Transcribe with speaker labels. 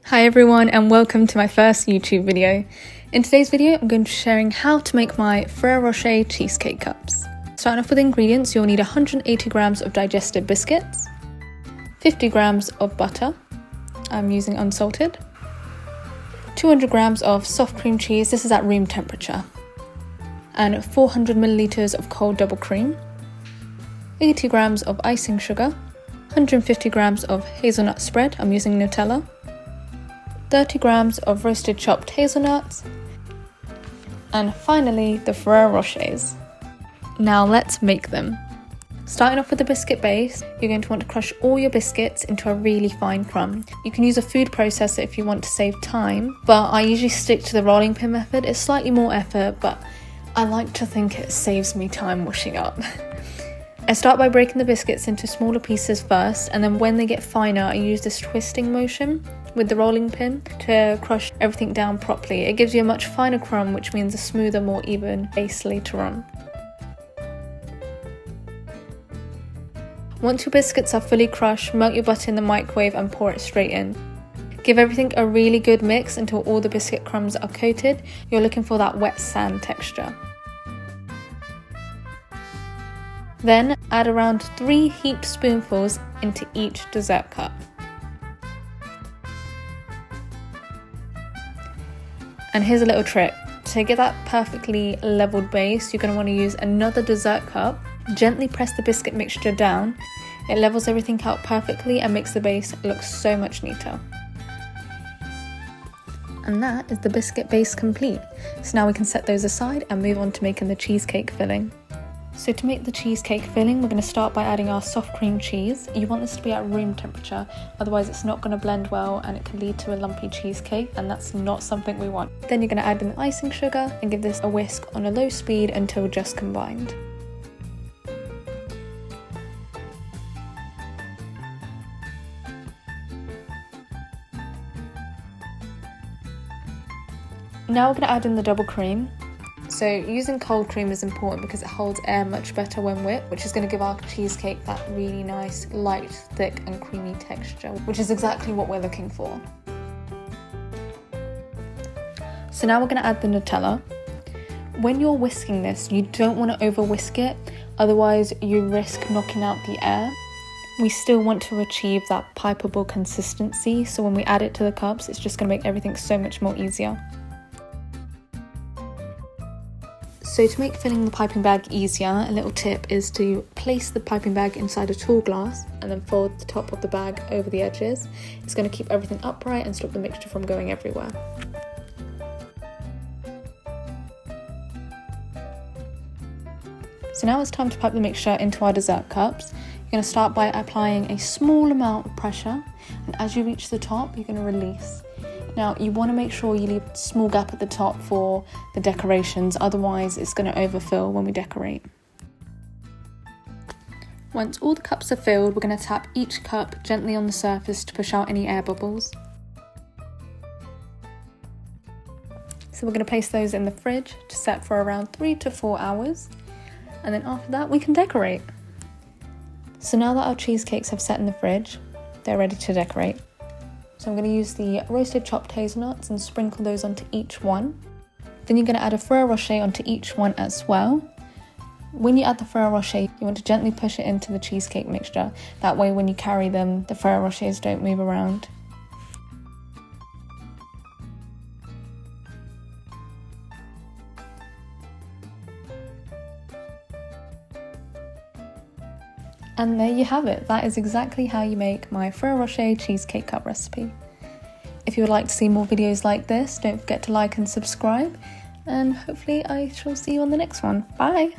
Speaker 1: Hi everyone and welcome to my first YouTube video. In today's video I'm going to be sharing how to make my Ferrero Rocher Cheesecake Cups. Starting off with ingredients, you'll need 180 grams of digested biscuits, 50 grams of butter, I'm using unsalted, 200 grams of soft cream cheese, this is at room temperature, and 400 milliliters of cold double cream, 80 grams of icing sugar, 150 grams of hazelnut spread, I'm using Nutella, 30 grams of roasted chopped hazelnuts, and finally the Ferrero Rochers. Now let's make them. Starting off with the biscuit base, you're going to want to crush all your biscuits into a really fine crumb. You can use a food processor if you want to save time, but I usually stick to the rolling pin method. It's slightly more effort, but I like to think it saves me time washing up. I start by breaking the biscuits into smaller pieces first, and then when they get finer, I use this twisting motion with the rolling pin to crush everything down properly. It gives you a much finer crumb, which means a smoother, more even base later on. Once your biscuits are fully crushed, melt your butter in the microwave and pour it straight in. Give everything a really good mix until all the biscuit crumbs are coated. You're looking for that wet sand texture. Then add around 3 heaped spoonfuls into each dessert cup. And here's a little trick. To get that perfectly leveled base, you're going to want to use another dessert cup. Gently press the biscuit mixture down. It levels everything out perfectly and makes the base look so much neater. And that is the biscuit base complete. So now we can set those aside and move on to making the cheesecake filling. So to make the cheesecake filling, we're going to start by adding our soft cream cheese. You want this to be at room temperature, otherwise it's not going to blend well and it can lead to a lumpy cheesecake, and that's not something we want. Then you're going to add in the icing sugar and give this a whisk on a low speed until just combined. Now we're going to add in the double cream. So using cold cream is important because it holds air much better when whipped, which is going to give our cheesecake that really nice, light, thick and creamy texture, which is exactly what we're looking for. So now we're going to add the Nutella. When you're whisking this, you don't want to over whisk it, otherwise you risk knocking out the air. We still want to achieve that pipeable consistency, so when we add it to the cups, it's just going to make everything so much more easier. So to make filling the piping bag easier, a little tip is to place the piping bag inside a tall glass and then fold the top of the bag over the edges. It's going to keep everything upright and stop the mixture from going everywhere. So now it's time to pipe the mixture into our dessert cups. You're going to start by applying a small amount of pressure, and as you reach the top, you're going to release. Now you want to make sure you leave a small gap at the top for the decorations, otherwise it's going to overfill when we decorate. Once all the cups are filled, we're going to tap each cup gently on the surface to push out any air bubbles. So we're going to place those in the fridge to set for around 3 to 4 hours, and then after that we can decorate. So now that our cheesecakes have set in the fridge, they're ready to decorate. So I'm going to use the roasted chopped hazelnuts and sprinkle those onto each one. Then you're going to add a Ferrero Rocher onto each one as well. When you add the Ferrero Rocher, you want to gently push it into the cheesecake mixture. That way when you carry them, the Ferrero Rochers don't move around. And there you have it. That is exactly how you make my Ferrero Rocher Cheesecake Cup recipe. If you would like to see more videos like this, don't forget to like and subscribe, and hopefully I shall see you on the next one. Bye!